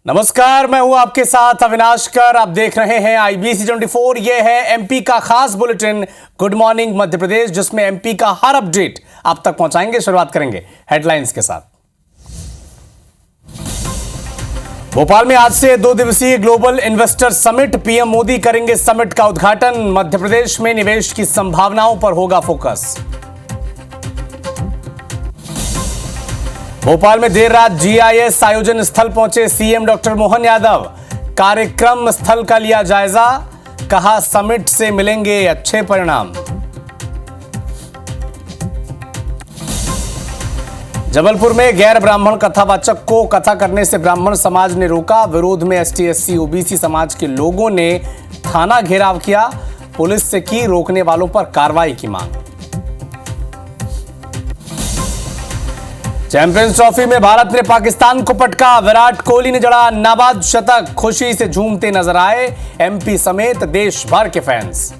नमस्कार, मैं हूं आपके साथ अविनाश कर। आप देख रहे हैं IBC 24। ये है एमपी का खास bulletin good morning Madhya Pradesh, जिसमें एमपी का हर अपडेट आप तक पहुंचाएंगे। शुरुआत करेंगे हेडलाइंस के साथ। भोपाल में आज से 2 दिवसीय global investor summit, PM Modi करेंगे समिट का उद्घाटन। मध्य प्रदेश में निवेश की संभावनाओं पर होगा फोकस। भोपाल में देर रात GIS आयोजन स्थल पहुंचे सीएम डॉक्टर मोहन यादव। कार्यक्रम स्थल का लिया जायजा, कहा समिट से मिलेंगे अच्छे परिणाम। जबलपुर में गैर ब्राह्मण कथावाचक को कथा करने से ब्राह्मण समाज ने रोका। विरोध में ST SC OBC समाज के लोगों ने थाना घेराव किया। पुलिस से की रोकने वालों पर कार्रवाई की मांग। चैंपियंस ट्रॉफी में भारत ने पाकिस्तान को पटका। विराट कोहली ने जड़ा नाबाद शतक, खुशी से झूमते नजर आए MP समेत देश भर के फैंस।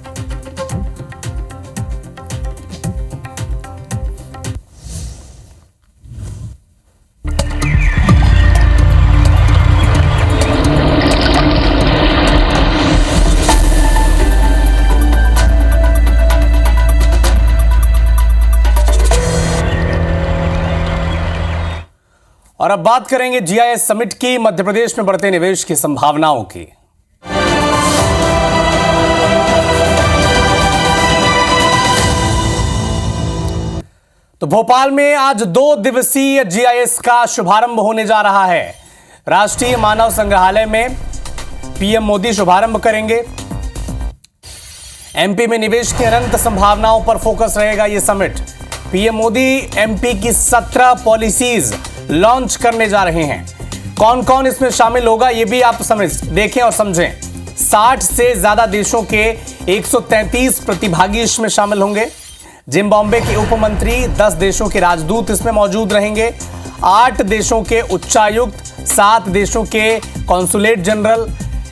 और अब बात करेंगे GIS समिट की, मध्य प्रदेश में बढ़ते निवेश की संभावनाओं की। तो भोपाल में आज 2 दिवसीय GIS का शुभारंभ होने जा रहा है। राष्ट्रीय मानव संग्रहालय में पीएम मोदी शुभारंभ करेंगे। MP में निवेश की अनंत संभावनाओं पर फोकस रहेगा ये समिट। पीएम मोदी MP की 17 पॉलिसीज लॉन्च करने जा रहे हैं। कौन कौन इसमें शामिल होगा ये भी आप देखें और समझें। 60 से ज्यादा देशों के 133 प्रतिभागी इसमें शामिल होंगे। जिम्बाब्वे के उप मंत्री, 10 देशों के राजदूत इसमें मौजूद रहेंगे। 8 देशों के उच्चायुक्त, 7 देशों के कॉन्सुलेट जनरल,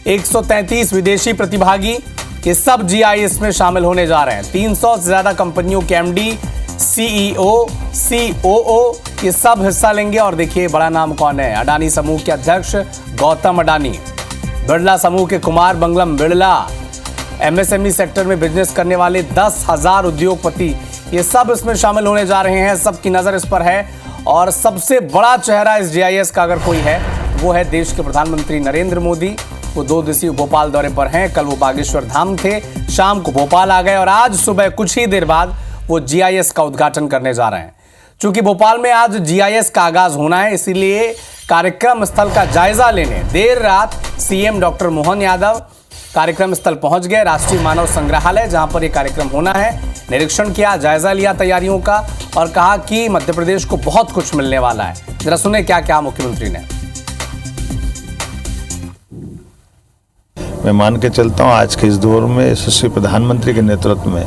133 विदेशी प्रतिभागी, ये सब GIS में शामिल होने जा रहे हैं। 300 से ज्यादा कंपनियों के MD, CEO, COO ये सब हिस्सा लेंगे। और देखिए बड़ा नाम कौन है, अडानी समूह के अध्यक्ष गौतम अडानी, बिरला समूह के कुमार मंगलम बिरला, MSME सेक्टर में बिजनेस करने वाले 10,000 उद्योगपति, ये सब इसमें शामिल होने जा रहे हैं। सबकी नजर इस पर है। और सबसे बड़ा चेहरा इस GIS का अगर कोई है वो है देश के प्रधानमंत्री नरेंद्र मोदी। वो 2 दिवसीय भोपाल दौरे पर हैं। कल वो बागेश्वर धाम थे, शाम को भोपाल आ गए और आज सुबह कुछ ही देर बाद वो GIS का उद्घाटन करने जा रहे हैं। चूंकि भोपाल में आज GIS का आगाज होना है, इसीलिए कार्यक्रम स्थल का जायजा लेने देर रात सीएम डॉक्टर मोहन यादव कार्यक्रम स्थल पहुंच गए। राष्ट्रीय मानव संग्रहालय जहां पर यह कार्यक्रम होना है, निरीक्षण किया, जायजा लिया तैयारियों का और कहा कि मध्य प्रदेश को बहुत कुछ मिलने वाला है। जरा सुने क्या क्या मुख्यमंत्री ने। मैं मान के चलता हूँ आज के इस दौर में यशस्वी प्रधानमंत्री के नेतृत्व में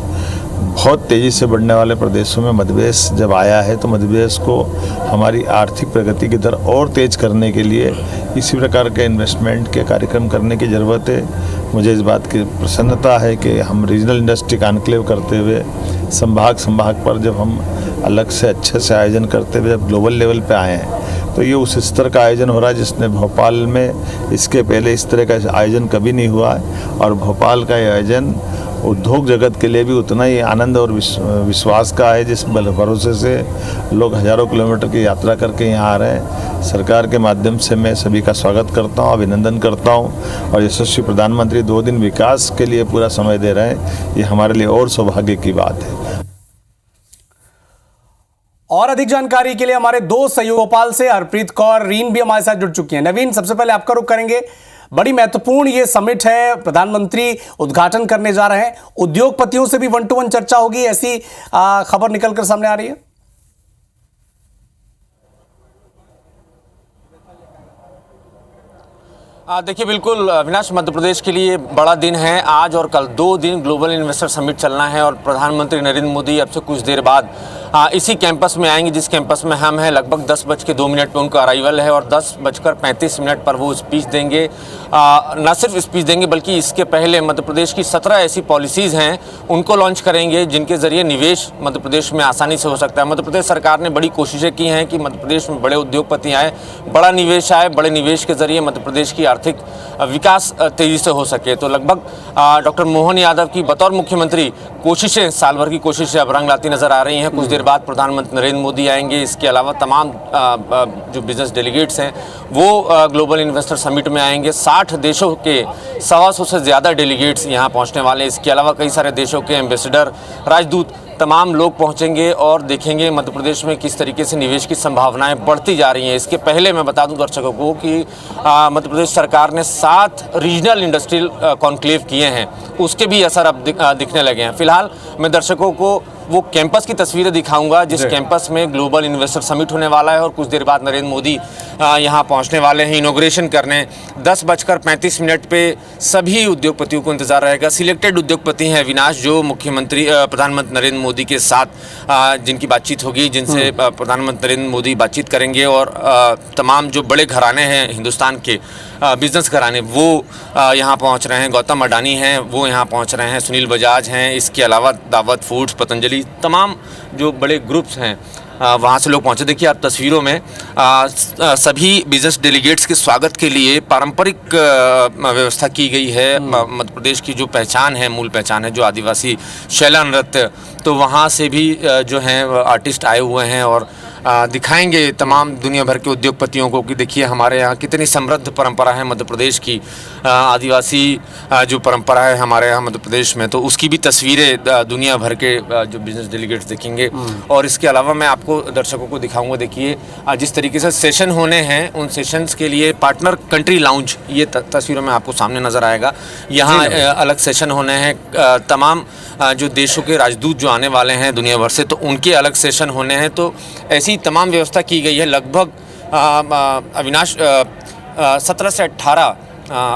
बहुत तेज़ी से बढ़ने वाले प्रदेशों में मध्य प्रदेश जब आया है, तो मध्य प्रदेश को हमारी आर्थिक प्रगति की दर और तेज़ करने के लिए इसी प्रकार के इन्वेस्टमेंट के कार्यक्रम करने की ज़रूरत है। मुझे इस बात की प्रसन्नता है कि हम रीजनल इंडस्ट्री कॉन्क्लेव करते हुए संभाग पर जब हम अलग से अच्छे से आयोजन करते हुए जब ग्लोबल लेवल पे आए हैं, तो ये उस स्तर का आयोजन हो रहा है जिसने भोपाल में इसके पहले इस तरह का आयोजन कभी नहीं हुआ है। और भोपाल का ये आयोजन उद्योग जगत के लिए भी उतना ही आनंद और विश्वास का है, जिस भरोसे से लोग हज़ारों किलोमीटर की यात्रा करके यहाँ आ रहे हैं। सरकार के माध्यम से मैं सभी का स्वागत करता हूँ, अभिनंदन करता हूँ। और यशस्वी प्रधानमंत्री 2 दिन विकास के लिए पूरा समय दे रहे हैं, ये हमारे लिए और सौभाग्य की बात है। और अधिक जानकारी के लिए हमारे 2 सहयोगी भोपाल से हरप्रीत कौर रीन भी हमारे साथ जुड़ चुकी हैं। नवीन, सबसे पहले आपका रुख करेंगे। बड़ी महत्वपूर्ण ये समिट है, प्रधानमंत्री उद्घाटन करने जा रहे हैं। उद्योगपतियों से भी 1-to-1 चर्चा होगी, ऐसी खबर निकलकर सामने आ रही है। देखिए बिल्कुल अविनाश, मध्य प्रदेश के लिए बड़ा दिन है। आज और कल 2 दिन ग्लोबल इन्वेस्टर समिट चलना है और प्रधानमंत्री नरेंद्र मोदी अब से कुछ देर बाद इसी कैंपस में आएंगे जिस कैंपस में हम हैं। लगभग 10:02 पे उनका अराइवल है और 10:35 पर वो स्पीच देंगे। न सिर्फ स्पीच देंगे बल्कि इसके पहले मध्य प्रदेश की 17 ऐसी पॉलिसीज़ हैं उनको लॉन्च करेंगे जिनके ज़रिए निवेश मध्य प्रदेश में आसानी से हो सकता है। मध्य प्रदेश सरकार ने बड़ी कोशिशें की हैं कि मध्य प्रदेश में बड़े उद्योगपति आए, बड़ा निवेश आए, बड़े निवेश के ज़रिए मध्य प्रदेश की आर्थिक विकास तेज़ी से हो सके। तो लगभग डॉक्टर मोहन यादव की बतौर मुख्यमंत्री कोशिशें, साल भर की कोशिशें अब रंग लाती नजर आ रही हैं। कुछ देर बाद प्रधानमंत्री नरेंद्र मोदी आएंगे। इसके अलावा तमाम जो बिजनेस डेलीगेट्स हैं वो ग्लोबल इन्वेस्टर समिट में आएंगे। 60 देशों के 125 से ज़्यादा डेलीगेट्स यहाँ पहुँचने वाले हैं। इसके अलावा कई सारे देशों के एम्बेसडर, राजदूत, तमाम लोग पहुंचेंगे और देखेंगे मध्य प्रदेश में किस तरीके से निवेश की संभावनाएं बढ़ती जा रही हैं। इसके पहले मैं बता दूं दर्शकों को कि मध्य प्रदेश सरकार ने 7 रीजनल इंडस्ट्रियल कॉन्क्लेव किए हैं, उसके भी असर अब दिखने लगे हैं। फिलहाल मैं दर्शकों को वो कैंपस की तस्वीरें दिखाऊंगा जिस कैंपस में ग्लोबल इन्वेस्टर समिट होने वाला है और कुछ देर बाद नरेंद्र मोदी यहाँ पहुँचने वाले हैं इनॉग्रेशन करने। 10:35 पे सभी उद्योगपतियों को इंतजार रहेगा। सिलेक्टेड उद्योगपति हैं अविनाश, जो मुख्यमंत्री प्रधानमंत्री नरेंद्र मोदी के साथ जिनकी बातचीत होगी, जिनसे प्रधानमंत्री नरेंद्र मोदी बातचीत करेंगे और तमाम जो बड़े घराने हैं हिंदुस्तान के बिजनेस घराने वो यहाँ पहुँच रहे हैं। गौतम अडानी हैं वो यहाँ पहुँच रहे हैं, सुनील बजाज हैं, इसके अलावा दावत फूड्स, पतंजलि, तमाम जो बड़े ग्रुप्स हैं वहाँ से लोग पहुँचे। देखिए आप तस्वीरों में सभी बिजनेस डेलीगेट्स के स्वागत के लिए पारंपरिक व्यवस्था की गई है। मध्य प्रदेश की जो पहचान है, मूल पहचान है जो आदिवासी शैला नृत्य, तो वहाँ से भी जो हैं आर्टिस्ट आए हुए हैं और दिखाएंगे तमाम दुनिया भर के उद्योगपतियों को कि देखिए हमारे यहाँ कितनी समृद्ध परंपरा है मध्य प्रदेश की, आदिवासी जो परंपरा है हमारे यहाँ मध्य प्रदेश में, तो उसकी भी तस्वीरें दुनिया भर के जो बिजनेस डेलीगेट्स देखेंगे। और इसके अलावा मैं आपको दर्शकों को दिखाऊंगा, देखिए जिस तरीके से सेशन होने हैं उन सेशंस के लिए पार्टनर कंट्री लाउंज, ये तस्वीरों में आपको सामने नज़र आएगा। यहाँ अलग सेशन होने हैं, तमाम जो देशों के राजदूत जो आने वाले हैं दुनिया भर से, तो उनके अलग सेशन होने हैं। तो ऐसी तमाम व्यवस्था की गई है। लगभग अविनाश 17 से 18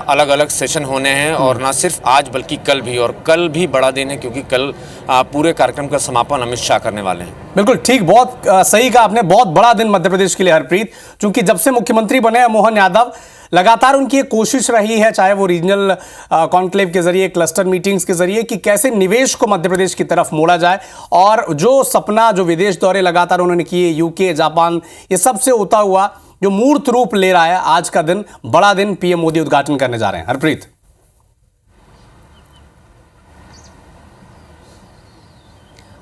अलग अलग सेशन होने हैं और ना सिर्फ आज बल्कि कल भी, और कल भी बड़ा दिन है क्योंकि कल पूरे कार्यक्रम का समापन अमित शाह करने वाले हैं। बिल्कुल ठीक, बहुत सही कहा आपने, बहुत बड़ा दिन मध्य प्रदेश के लिए हरप्रीत, क्योंकि जब से मुख्यमंत्री बने हैं मोहन यादव, लगातार उनकी एक कोशिश रही है, चाहे वो रीजनल कॉन्क्लेव के जरिए, क्लस्टर मीटिंग्स के जरिए, कि कैसे निवेश को मध्य प्रदेश की तरफ मोड़ा जाए। और जो सपना, जो विदेश दौरे लगातार उन्होंने किए, यूके, जापान, ये सब से होता हुआ जो मूर्त रूप ले रहा है आज का दिन, बड़ा दिन पीएम मोदी उद्घाटन करने जा रहे हैं। हरप्रीत,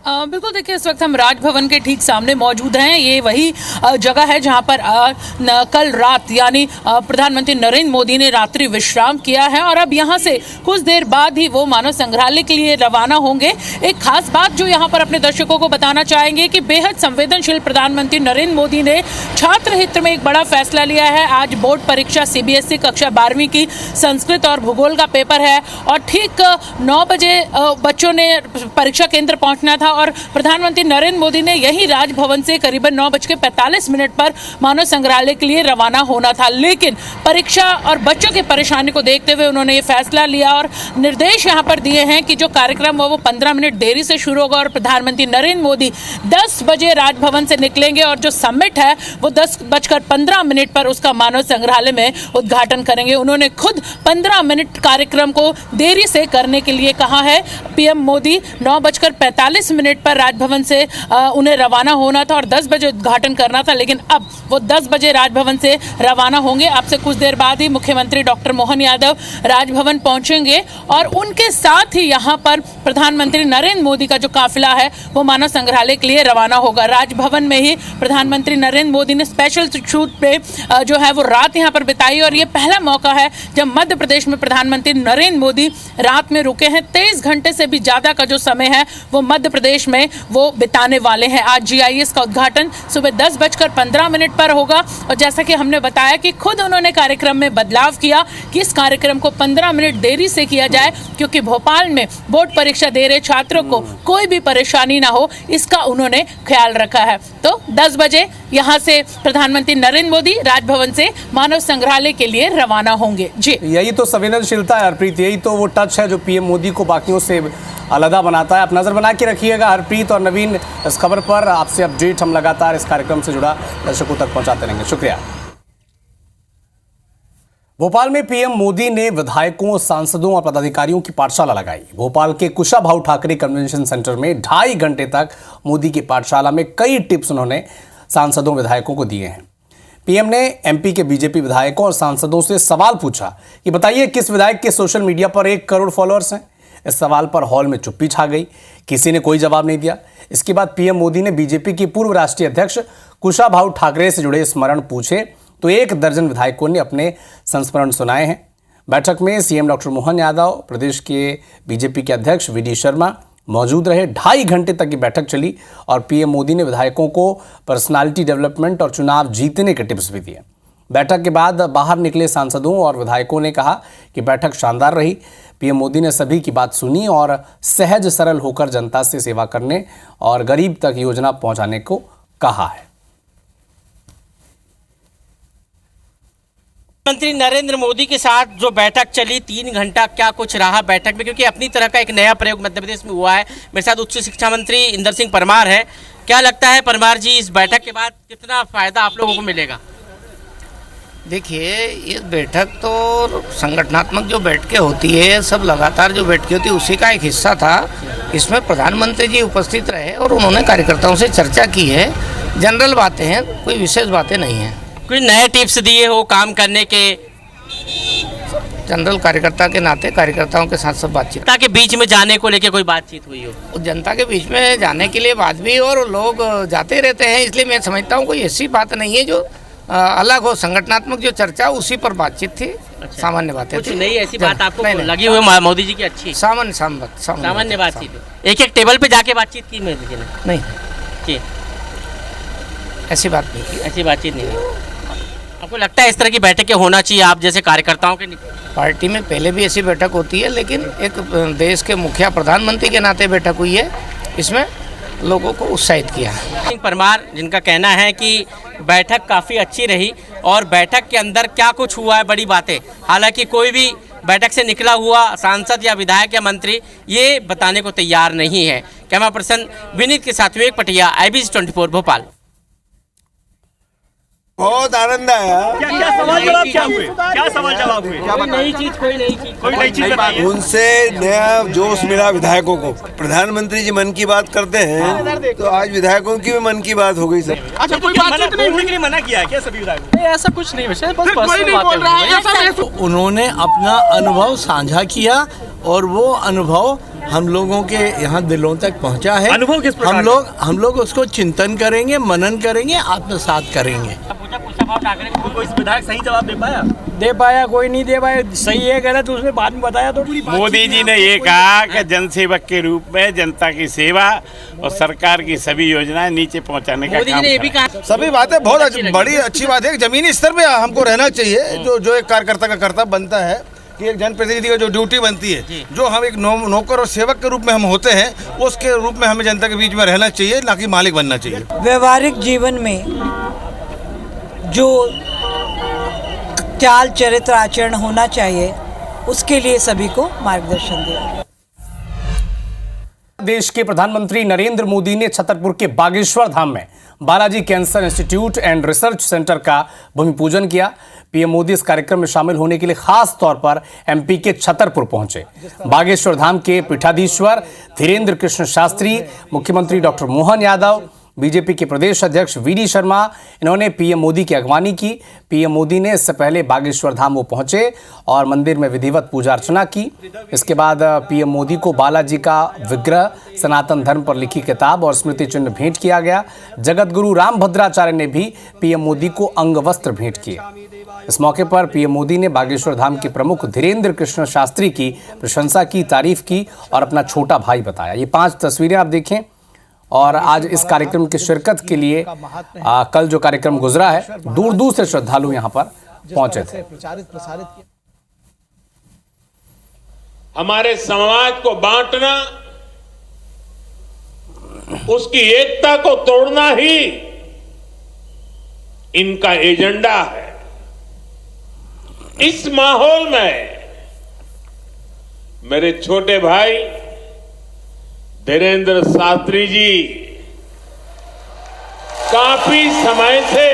बिल्कुल, देखिए इस वक्त हम राजभवन के ठीक सामने मौजूद हैं। ये वही जगह है जहां पर कल रात यानी प्रधानमंत्री नरेंद्र मोदी ने रात्रि विश्राम किया है और अब यहां से कुछ देर बाद ही वो मानव संग्रहालय के लिए रवाना होंगे। एक खास बात जो यहां पर अपने दर्शकों को बताना चाहेंगे कि बेहद संवेदनशील प्रधानमंत्री नरेंद्र मोदी ने छात्र हित में एक बड़ा फैसला लिया है। आज बोर्ड परीक्षा CBSE कक्षा 12वीं की संस्कृत और भूगोल का पेपर है और ठीक 9 बजे बच्चों ने परीक्षा केंद्र पहुंचना था और प्रधानमंत्री नरेंद्र मोदी ने यही राजभवन से करीबन 9:45 पर मानव संग्रहालय के लिए रवाना होना था। लेकिन परीक्षा और बच्चों की परेशानी को देखते हुए उन्होंने ये फैसला लिया और निर्देश यहाँ पर दिए हैं कि जो कार्यक्रम वो 15 मिनट देरी से शुरू होगा और प्रधानमंत्री नरेंद्र मोदी 10 बजे राजभवन से निकलेंगे और जो समिट है वो 10:15 पर उसका मानव संग्रहालय में उद्घाटन करेंगे। उन्होंने खुद 15 मिनट कार्यक्रम को देरी से करने के लिए कहा है। पीएम मोदी 9:45 पर राजभवन से उन्हें रवाना होना था और 10 बजे उद्घाटन करना था, लेकिन अब वो 10 बजे राजभवन से रवाना होंगे। आपसे कुछ देर बाद ही मुख्यमंत्री डॉक्टर मोहन यादव राजभवन पहुंचेंगे और उनके साथ ही यहां पर प्रधानमंत्री नरेंद्र मोदी का जो काफिला है वो मानव संग्रहालय के लिए रवाना होगा। राजभवन में ही प्रधानमंत्री नरेंद्र मोदी ने स्पेशल शूट पे जो है वो रात यहां पर बिताई और ये पहला मौका है जब मध्य प्रदेश में प्रधानमंत्री नरेंद्र मोदी रात में रुके हैं। 23 घंटे से भी ज्यादा का जो समय है वो मध्य प्रदेश में वो बिताने वाले हैं। आज GIS का उद्घाटन सुबह 10:15 पर होगा और जैसा कि हमने बताया कि खुद उन्होंने कार्यक्रम में बदलाव किया कि इस कार्यक्रम को 15 मिनट देरी से किया जाए क्योंकि भोपाल में बोर्ड परीक्षा दे रहे छात्रों को कोई भी परेशानी ना हो, इसका उन्होंने ख्याल रखा है। तो 10 बजे यहाँ से प्रधानमंत्री नरेंद्र मोदी राजभवन से मानव संग्रहालय के लिए रवाना होंगे। जी, यही तो संवेदनशीलता है हरप्रीत, यही तो वो टच है जो पीएम मोदी को बाकियों से अलग बनाता है। आप नजर बना के रखिएगा हरप्रीत और नवीन इस खबर पर। आपसे अपडेट हम लगातार इस कार्यक्रम से जुड़ा दर्शकों तक पहुंचाते रहेंगे। शुक्रिया। भोपाल में पीएम मोदी ने विधायकों, सांसदों और पदाधिकारियों की पाठशाला लगाई। भोपाल के कुशाभाऊ ठाकरे कन्वेंशन सेंटर में 2.5 घंटे तक मोदी की पाठशाला में कई टिप्स उन्होंने सांसदों, विधायकों को दिए हैं। पीएम ने एमपी के बीजेपी विधायकों और सांसदों से सवाल पूछा कि बताइए किस विधायक के सोशल मीडिया पर 1 करोड़ फॉलोअर्स हैं। इस सवाल पर हॉल में चुप्पी छा गई, किसी ने कोई जवाब नहीं दिया। इसके बाद पीएम मोदी ने बीजेपी के पूर्व राष्ट्रीय अध्यक्ष कुशाभाऊ ठाकरे से जुड़े स्मरण पूछे तो 1 दर्जन विधायकों ने अपने संस्मरण सुनाए हैं। बैठक में सीएम डॉक्टर मोहन यादव, प्रदेश के बीजेपी के अध्यक्ष वी डी शर्मा मौजूद रहे। 2.5 घंटे तक की बैठक चली और पीएम मोदी ने विधायकों को पर्सनालिटी डेवलपमेंट और चुनाव जीतने के टिप्स भी दिए। बैठक के बाद बाहर निकले सांसदों और विधायकों ने कहा कि बैठक शानदार रही। पीएम मोदी ने सभी की बात सुनी और सहज सरल होकर जनता से सेवा करने और गरीब तक योजना पहुंचाने को कहा है। प्रधानमंत्री नरेंद्र मोदी के साथ जो बैठक चली 3 घंटा, क्या कुछ रहा बैठक में, क्योंकि अपनी तरह का एक नया प्रयोग मध्य प्रदेश में हुआ है। मेरे साथ उच्च शिक्षा मंत्री इंदर सिंह परमार है। क्या लगता है परमार जी, इस बैठक के बाद कितना फायदा आप लोगों को मिलेगा? देखिए, ये बैठक तो संगठनात्मक जो बैठकें होती है, सब लगातार जो बैठकें होती है उसी का एक हिस्सा था। इसमें प्रधानमंत्री जी उपस्थित रहे और उन्होंने कार्यकर्ताओं से चर्चा की है। जनरल बातें हैं, कोई विशेष बातें नहीं हैं। कोई नए टिप्स दिए हो काम करने के? जनरल कार्यकर्ता के नाते कार्यकर्ताओं के साथ सब बातचीत। जनता के बीच में जाने को लेकर कोई बातचीत हुई हो? जनता के बीच में जाने के लिए बात भी, और लोग जाते रहते हैं, इसलिए मैं समझता हूँ कोई ऐसी बात नहीं है जो अलग हो। संगठनात्मक जो चर्चा उसी पर बातचीत थी। अच्छा। सामान्य बातें कुछ नई ऐसी बात आपको नहीं, लगी हुई मोदी जी की अच्छी? सामान्य बातचीत। एक टेबल पे जाके बातचीत की मोदी जी ने? नहीं की, ऐसी बात नहीं की। ऐसी बातचीत नहीं हुई। आपको लगता है इस तरह की बैठकें होना चाहिए आप जैसे कार्यकर्ताओं के? पार्टी में पहले भी ऐसी बैठक होती है, लेकिन एक देश के मुखिया प्रधानमंत्री के नाते बैठक हुई है, इसमें लोगों को उत्साहित किया। परमार जिनका कहना है कि बैठक काफ़ी अच्छी रही और बैठक के अंदर क्या कुछ हुआ है बड़ी बातें, हालांकि कोई भी बैठक से निकला हुआ सांसद या विधायक या मंत्री ये बताने को तैयार नहीं है। कैमरा पर्सन विनीत के साथ विवेक पटिया, IBC 24 भोपाल। बहुत आनंद आया। क्या सवाल जवाब क्या हुए? क्या सवाल जवाब हुए? कोई नई चीज बताइए। उनसे नया जोश मिला विधायकों को। प्रधानमंत्री जी मन की बात करते हैं तो आज विधायकों की भी मन की बात हो गई सर। अच्छा, कोई बातचीत नहीं होने के लिए मना किया है क्या सभी विधायकों? नहीं, ऐसा कुछ नहीं, वैसे बस कोई नहीं बोल रहा है। उन्होंने अपना अनुभव साझा किया और वो अनुभव हम लोगों के यहाँ दिलों तक पहुँचा है। अनुभव किस प्रकार? हम लोग उसको चिंतन करेंगे, मनन करेंगे, आत्मसात करेंगे। कोई विधायक सही जवाब दे पाया कोई नहीं दे पाया, सही है गलत उसमें बाद में बताया तो। मोदी जी ने ये कहा कि जनसेवक के रूप में जनता की सेवा और सरकार की सभी योजनाएं नीचे पहुंचाने का काम करा। सभी बातें बहुत बड़ी अच्छी बात है। जमीनी स्तर पे हमको रहना चाहिए। जो एक कार्यकर्ता का कर्तव्य बनता है कि एक जनप्रतिनिधि का जो ड्यूटी बनती है, जो हम एक नौकर और सेवक के रूप में हम होते हैं, उसके रूप में हमें जनता के बीच में रहना चाहिए, ना कि मालिक बनना चाहिए। व्यवहारिक जीवन में जो चाल चरित्र आचरण होना चाहिए उसके लिए सभी को मार्गदर्शन दिया। देश के प्रधानमंत्री नरेंद्र मोदी ने छतरपुर के बागेश्वर धाम में Balaji cancer institute and research centre का भूमि पूजन किया। पीएम मोदी इस कार्यक्रम में शामिल होने के लिए खास तौर पर एमपी के छतरपुर पहुंचे। बागेश्वर धाम के पीठाधीश्वर धीरेन्द्र कृष्ण शास्त्री, मुख्यमंत्री डॉक्टर मोहन यादव, बीजेपी के प्रदेश अध्यक्ष वी डी शर्मा, इन्होंने पीएम मोदी की अगवानी की। पीएम मोदी ने इससे पहले बागेश्वर धाम वो पहुंचे और मंदिर में विधिवत पूजा अर्चना की। इसके बाद पीएम मोदी को बालाजी का विग्रह, सनातन धर्म पर लिखी किताब और स्मृति चिन्ह भेंट किया गया। जगत गुरु रामभद्राचार्य ने भी पीएम मोदी को अंग वस्त्र भेंट किए। इस मौके पर पीएम मोदी ने बागेश्वर धाम के प्रमुख धीरेन्द्र कृष्ण शास्त्री की प्रशंसा की, तारीफ की और अपना छोटा भाई बताया। ये 5 तस्वीरें आप देखें। और आज इस कार्यक्रम की शिरकत के लिए कल जो कार्यक्रम गुजरा है, दूर दूर से श्रद्धालु यहाँ पर पहुंचे थे। हमारे समाज को बांटना, उसकी एकता को तोड़ना ही इनका एजेंडा है। इस माहौल में मेरे छोटे भाई धीरेन्द्र शास्त्री जी काफी समय से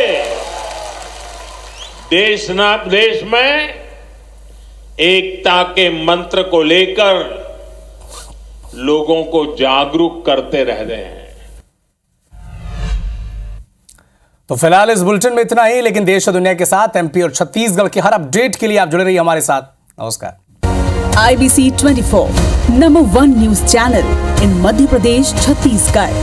देश में एकता के मंत्र को लेकर लोगों को जागरूक करते रह रहे हैं। तो फिलहाल इस बुलेटिन में इतना ही, लेकिन देश और दुनिया के साथ एमपी और छत्तीसगढ़ की हर अपडेट के लिए आप जुड़े रहिए हमारे साथ। नमस्कार। IBC 24 number 1 news channel in Madhya Pradesh Chhattisgarh.